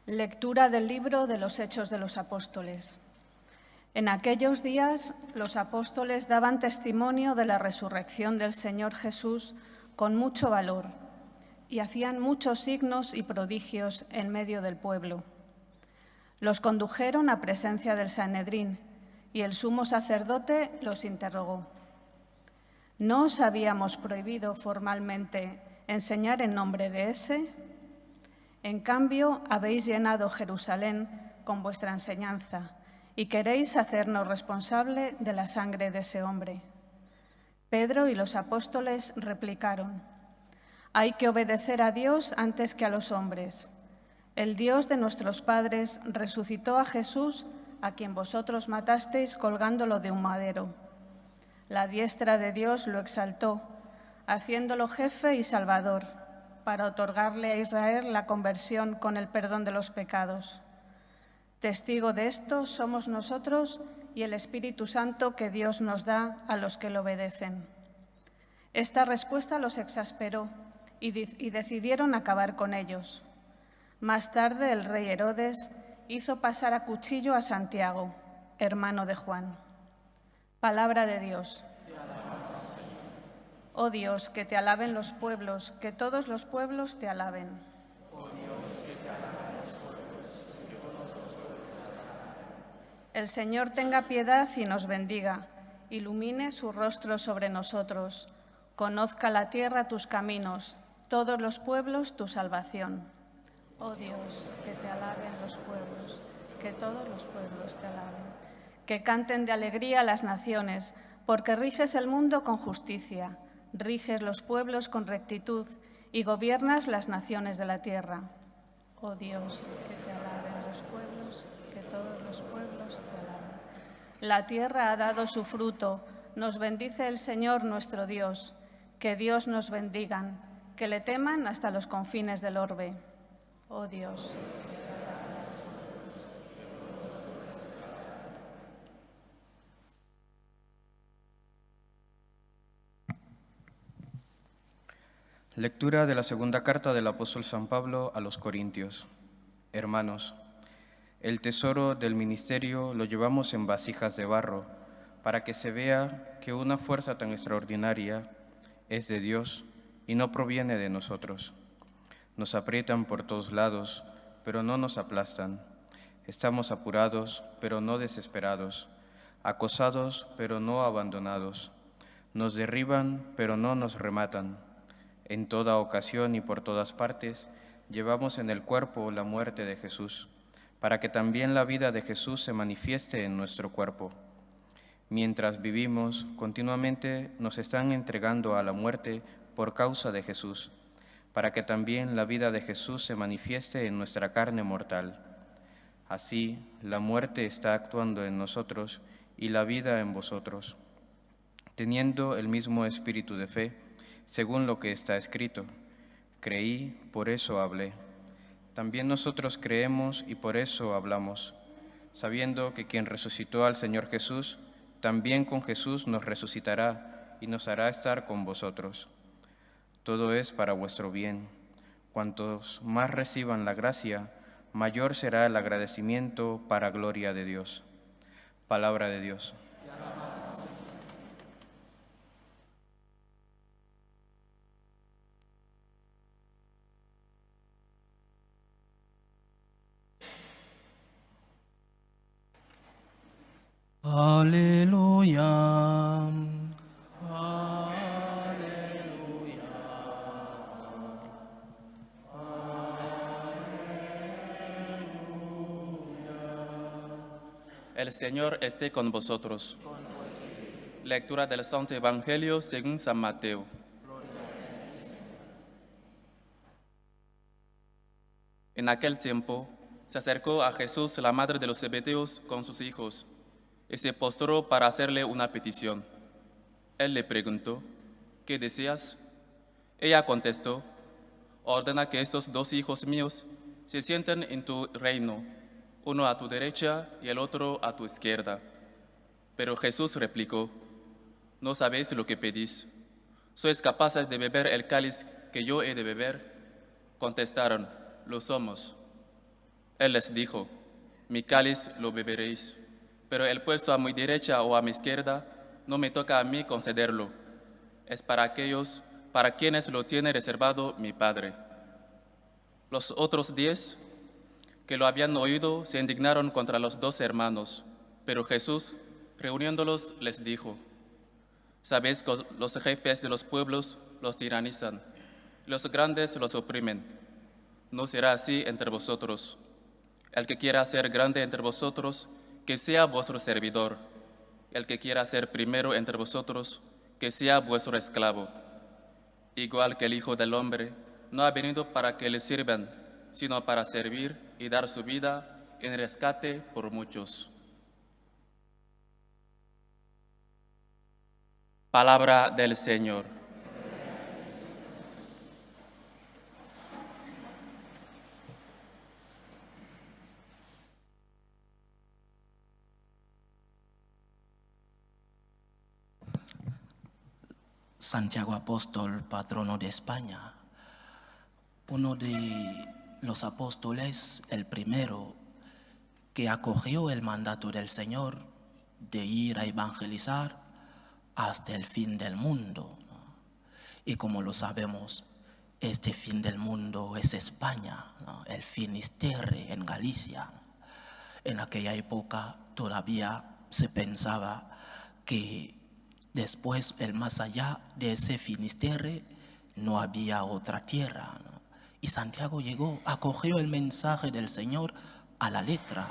Lectura del libro de los Hechos de los Apóstoles. En aquellos días los apóstoles daban testimonio de la resurrección del Señor Jesús con mucho valor y hacían muchos signos y prodigios en medio del pueblo. Los condujeron a presencia del Sanedrín y el sumo sacerdote los interrogó. ¿No os habíamos prohibido formalmente enseñar en nombre de ese? En cambio, habéis llenado Jerusalén con vuestra enseñanza y queréis hacernos responsable de la sangre de ese hombre. Pedro y los apóstoles replicaron: hay que obedecer a Dios antes que a los hombres. El Dios de nuestros padres resucitó a Jesús, a quien vosotros matasteis colgándolo de un madero. La diestra de Dios lo exaltó, haciéndolo jefe y salvador, para otorgarle a Israel la conversión con el perdón de los pecados. Testigo de esto somos nosotros y el Espíritu Santo que Dios nos da a los que le obedecen. Esta respuesta los exasperó y decidieron acabar con ellos. Más tarde el rey Herodes hizo pasar a cuchillo a Santiago, hermano de Juan. Palabra de Dios. Oh Dios, que te alaben los pueblos, que todos los pueblos te alaben. Oh Dios, que te alaben los pueblos, que todos los pueblos te alaben. El Señor tenga piedad y nos bendiga, ilumine su rostro sobre nosotros, conozca la tierra tus caminos, todos los pueblos tu salvación. Oh Dios, que te alaben los pueblos, que todos los pueblos te alaben. Que canten de alegría las naciones, porque riges el mundo con justicia. Riges los pueblos con rectitud y gobiernas las naciones de la tierra. Oh Dios, que te alaben los pueblos, que todos los pueblos te alaben. La tierra ha dado su fruto, nos bendice el Señor nuestro Dios. Que Dios nos bendigan, que le teman hasta los confines del orbe. Oh Dios. Lectura de la segunda carta del apóstol San Pablo a los Corintios. Hermanos, el tesoro del ministerio lo llevamos en vasijas de barro, para que se vea que una fuerza tan extraordinaria es de Dios y no proviene de nosotros. Nos aprietan por todos lados, pero no nos aplastan. Estamos apurados, pero no desesperados, acosados, pero no abandonados. Nos derriban, pero no nos rematan. En toda ocasión y por todas partes, llevamos en el cuerpo la muerte de Jesús, para que también la vida de Jesús se manifieste en nuestro cuerpo. Mientras vivimos, continuamente nos están entregando a la muerte por causa de Jesús, para que también la vida de Jesús se manifieste en nuestra carne mortal. Así, la muerte está actuando en nosotros y la vida en vosotros, teniendo el mismo espíritu de fe, según lo que está escrito: creí, por eso hablé. También nosotros creemos y por eso hablamos, sabiendo que quien resucitó al Señor Jesús, también con Jesús nos resucitará y nos hará estar con vosotros. Todo es para vuestro bien. Cuantos más reciban la gracia, mayor será el agradecimiento para gloria de Dios. Palabra de Dios. Aleluya. El Señor esté con vosotros. Lectura del Santo Evangelio según San Mateo. En aquel tiempo se acercó a Jesús la madre de los Zebedeos con sus hijos y se postró para hacerle una petición. Él le preguntó: ¿qué deseas? Ella contestó: ordena que estos dos hijos míos se sienten en tu reino, uno a tu derecha y el otro a tu izquierda. Pero Jesús replicó: no sabéis lo que pedís. ¿Sois capaces de beber el cáliz que yo he de beber? Contestaron: lo somos. Él les dijo: mi cáliz lo beberéis, pero el puesto a mi derecha o a mi izquierda no me toca a mí concederlo. Es para aquellos para quienes lo tiene reservado mi Padre. Los otros 10 que lo habían oído se indignaron contra los 2 hermanos, pero Jesús, reuniéndolos, les dijo: sabéis que los jefes de los pueblos los tiranizan, los grandes los oprimen. No será así entre vosotros. El que quiera ser grande entre vosotros, que sea vuestro servidor. El que quiera ser primero entre vosotros, que sea vuestro esclavo. Igual que el Hijo del Hombre no ha venido para que le sirvan, sino para servir y dar su vida en rescate por muchos. Palabra del Señor. Santiago Apóstol, patrono de España, uno de los apóstoles, el primero, que acogió el mandato del Señor de ir a evangelizar hasta el fin del mundo. Y como lo sabemos, este fin del mundo es España, ¿no? El Finisterre en Galicia. En aquella época todavía se pensaba que después, el más allá de ese Finisterre, no había otra tierra, ¿no? Y Santiago llegó, acogió el mensaje del Señor a la letra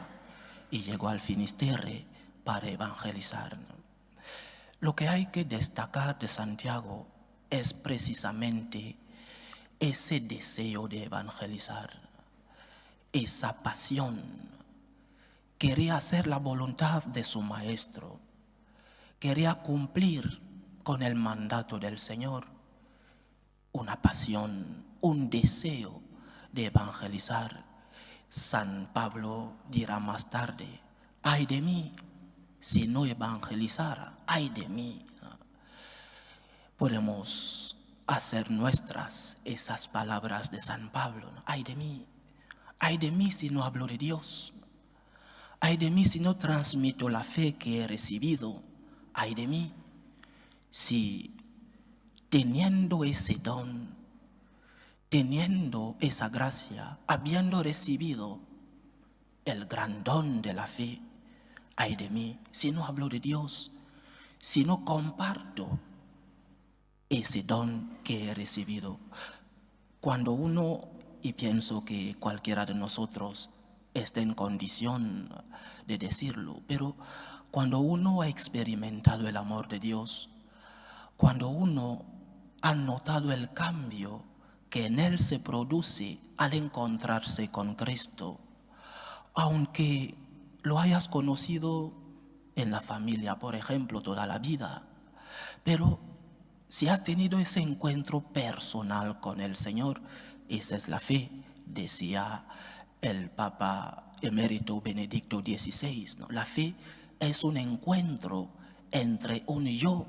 y llegó al Finisterre para evangelizar, ¿no? Lo que hay que destacar de Santiago es precisamente ese deseo de evangelizar, esa pasión. Quería hacer la voluntad de su maestro. Quería cumplir con el mandato del Señor, una pasión, un deseo de evangelizar. San Pablo dirá más tarde: ay de mí si no evangelizara, ay de mí. Podemos hacer nuestras esas palabras de San Pablo, ¿no? Ay de mí si no hablo de Dios, ay de mí si no transmito la fe que he recibido. Ay de mí, si teniendo ese don, teniendo esa gracia, habiendo recibido el gran don de la fe, ay de mí, si no hablo de Dios, si no comparto ese don que he recibido. Cuando uno, y pienso que cualquiera de nosotros está en condición de decirlo, pero cuando uno ha experimentado el amor de Dios, cuando uno ha notado el cambio que en él se produce al encontrarse con Cristo, aunque lo hayas conocido en la familia, por ejemplo, toda la vida, pero si has tenido ese encuentro personal con el Señor, esa es la fe, decía el Papa emérito Benedicto XVI, ¿no? La fe es un encuentro entre un yo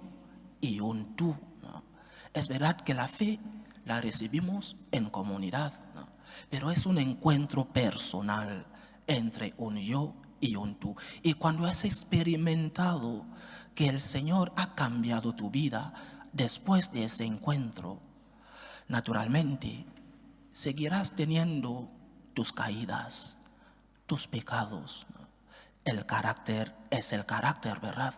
y un tú, ¿no? Es verdad que la fe la recibimos en comunidad, ¿no? Pero es un encuentro personal entre un yo y un tú. Y cuando has experimentado que el Señor ha cambiado tu vida después de ese encuentro, naturalmente seguirás teniendo tus caídas, tus pecados, ¿no? El carácter es el carácter, ¿verdad?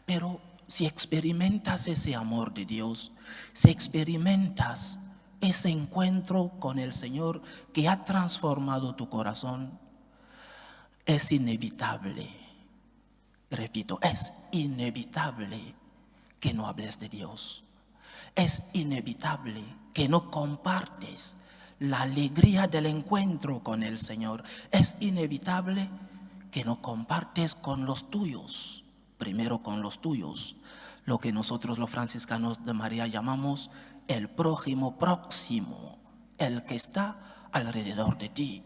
Pero si experimentas ese amor de Dios, si experimentas ese encuentro con el Señor que ha transformado tu corazón, es inevitable, repito, es inevitable que no hables de Dios. Es inevitable que no compartes la alegría del encuentro con el Señor. Es inevitable que no compartes con los tuyos, primero con los tuyos, lo que nosotros los franciscanos de María llamamos el prójimo próximo, el que está alrededor de ti.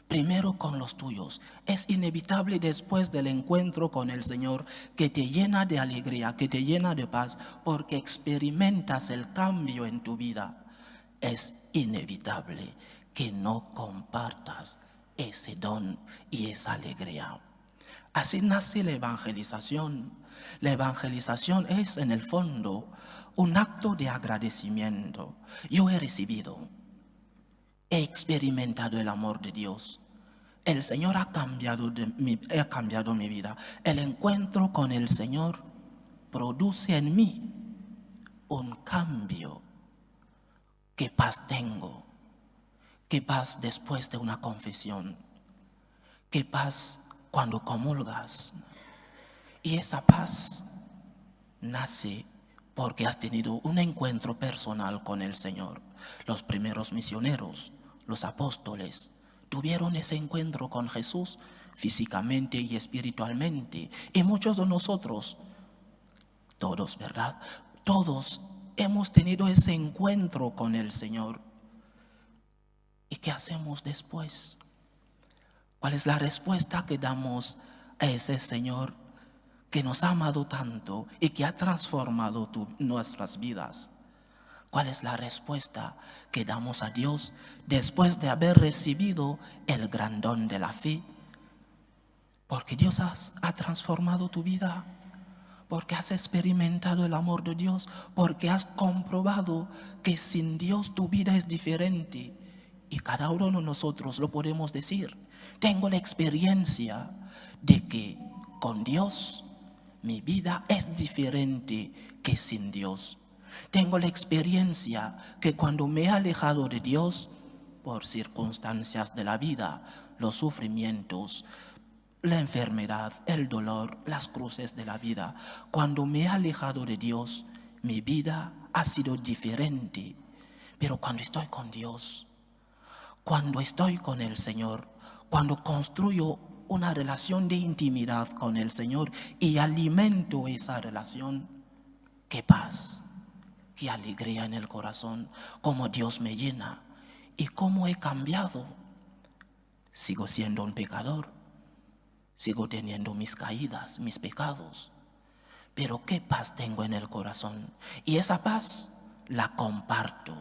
Primero con los tuyos. Es inevitable después del encuentro con el Señor que te llena de alegría, que te llena de paz, porque experimentas el cambio en tu vida. Es inevitable que no compartas ese don y esa alegría. Así nace la evangelización. La evangelización es, en el fondo, un acto de agradecimiento. Yo he recibido, he experimentado el amor de Dios. El Señor ha cambiado mi vida. El encuentro con el Señor produce en mí un cambio. ¿Qué paz tengo? ¿Qué paz después de una confesión? ¿Qué paz cuando comulgas? Y esa paz nace porque has tenido un encuentro personal con el Señor. Los primeros misioneros, los apóstoles, tuvieron ese encuentro con Jesús físicamente y espiritualmente. Y muchos de nosotros, todos, ¿verdad? Todos hemos tenido ese encuentro con el Señor. ¿Y qué hacemos después? ¿Cuál es la respuesta que damos a ese Señor que nos ha amado tanto y que ha transformado nuestras vidas? ¿Cuál es la respuesta que damos a Dios después de haber recibido el gran don de la fe? Porque Dios ha transformado tu vida, porque has experimentado el amor de Dios, porque has comprobado que sin Dios tu vida es diferente. Y cada uno de nosotros lo podemos decir. Tengo la experiencia de que con Dios mi vida es diferente que sin Dios. Tengo la experiencia que cuando me he alejado de Dios, por circunstancias de la vida, los sufrimientos, la enfermedad, el dolor, las cruces de la vida, cuando me he alejado de Dios, mi vida ha sido diferente. Pero cuando estoy con Dios, cuando estoy con el Señor, cuando construyo una relación de intimidad con el Señor y alimento esa relación, qué paz, qué alegría en el corazón, cómo Dios me llena y cómo he cambiado. Sigo siendo un pecador, sigo teniendo mis caídas, mis pecados, pero qué paz tengo en el corazón. Y esa paz la comparto.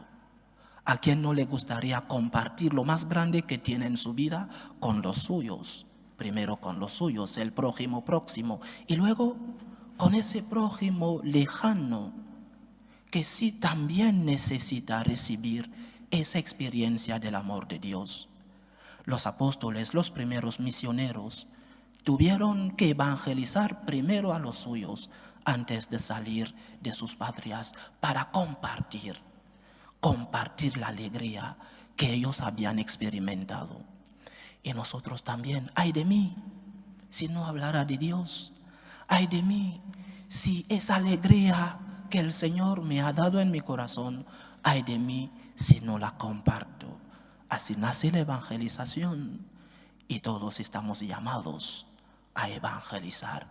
¿A quién no le gustaría compartir lo más grande que tiene en su vida con los suyos? Primero con los suyos, el prójimo próximo, y luego con ese prójimo lejano que sí también necesita recibir esa experiencia del amor de Dios. Los apóstoles, los primeros misioneros, tuvieron que evangelizar primero a los suyos antes de salir de sus patrias para compartir la alegría que ellos habían experimentado. Y nosotros también, ay de mí si no hablara de Dios, ay de mí si esa alegría que el Señor me ha dado en mi corazón, ay de mí si no la comparto. Así nace la evangelización y todos estamos llamados a evangelizar.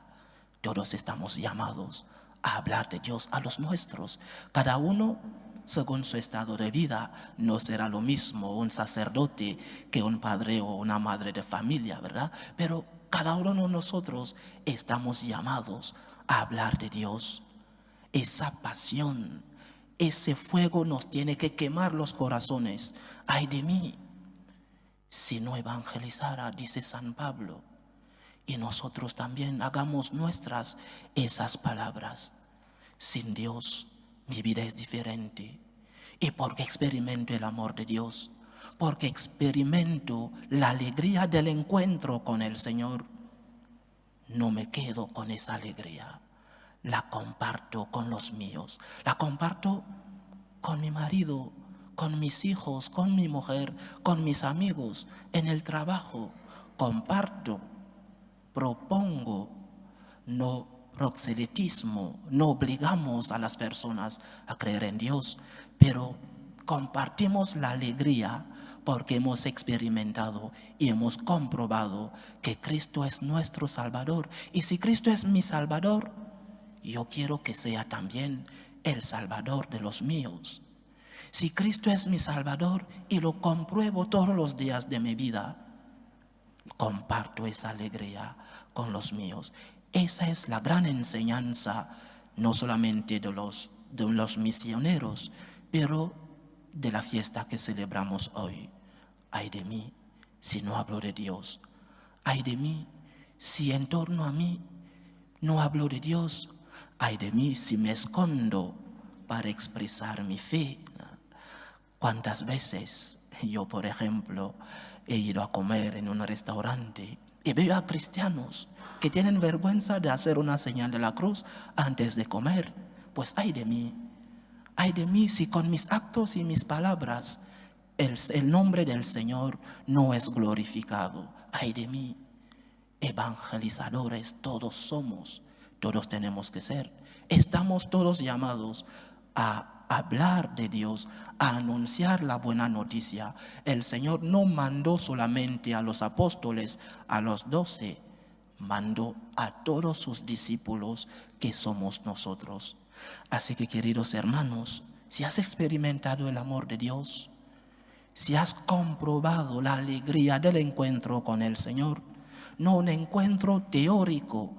Todos estamos llamados a hablar de Dios a los nuestros. Cada uno según su estado de vida. No será lo mismo un sacerdote que un padre o una madre de familia, ¿verdad? Pero cada uno de nosotros estamos llamados a hablar de Dios. Esa pasión, ese fuego nos tiene que quemar los corazones. Ay de mí si no evangelizara, dice San Pablo. Y nosotros también hagamos nuestras esas palabras. Sin Dios mi vida es diferente. Y porque experimento el amor de Dios, porque experimento la alegría del encuentro con el Señor, no me quedo con esa alegría. La comparto con los míos. La comparto con mi marido, con mis hijos, con mi mujer, con mis amigos, en el trabajo. Comparto, propongo, no proselitismo, no obligamos a las personas a creer en Dios, pero compartimos la alegría porque hemos experimentado y hemos comprobado que Cristo es nuestro Salvador. Y si Cristo es mi Salvador, yo quiero que sea también el Salvador de los míos. Si Cristo es mi Salvador y lo compruebo todos los días de mi vida, comparto esa alegría con los míos. Esa es la gran enseñanza, no solamente de los misioneros, pero de la fiesta que celebramos hoy. Ay de mí si no hablo de Dios. Ay de mí si en torno a mí no hablo de Dios. Ay de mí si me escondo para expresar mi fe. ¿Cuántas veces yo, por ejemplo, he ido a comer en un restaurante y veo a cristianos que tienen vergüenza de hacer una señal de la cruz antes de comer? Pues ay de mí si con mis actos y mis palabras el nombre del Señor no es glorificado. Ay de mí, evangelizadores todos somos, todos tenemos que ser. Estamos todos llamados a hablar de Dios, a anunciar la buena noticia. El Señor no mandó solamente a los apóstoles, a los 12, mandó a todos sus discípulos, que somos nosotros. Así que, queridos hermanos, si has experimentado el amor de Dios, si has comprobado la alegría del encuentro con el Señor, no un encuentro teórico,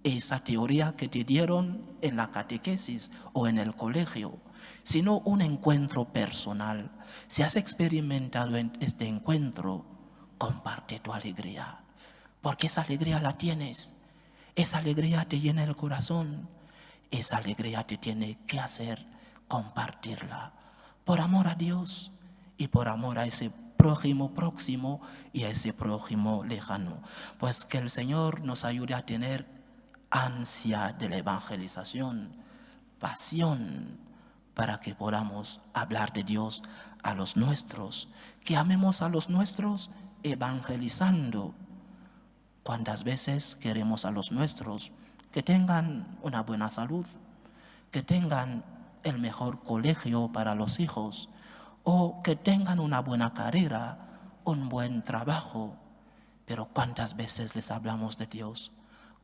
esa teoría que te dieron en la catequesis o en el colegio, sino un encuentro personal. Si has experimentado este encuentro, comparte tu alegría, porque esa alegría la tienes, esa alegría te llena el corazón, esa alegría te tiene que hacer compartirla, por amor a Dios y por amor a ese prójimo próximo y a ese prójimo lejano. Pues que el Señor nos ayude a tener ansia de la evangelización, pasión, para que podamos hablar de Dios a los nuestros, que amemos a los nuestros evangelizando. ¿Cuántas veces queremos a los nuestros que tengan una buena salud, que tengan el mejor colegio para los hijos, o que tengan una buena carrera, un buen trabajo? Pero ¿cuántas veces les hablamos de Dios?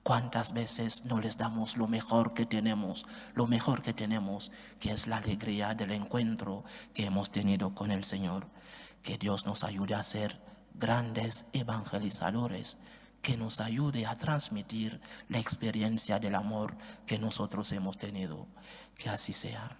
¿Cuántas veces no les damos lo mejor que tenemos, que es la alegría del encuentro que hemos tenido con el Señor? Que Dios nos ayude a ser grandes evangelizadores, que nos ayude a transmitir la experiencia del amor que nosotros hemos tenido. Que así sea.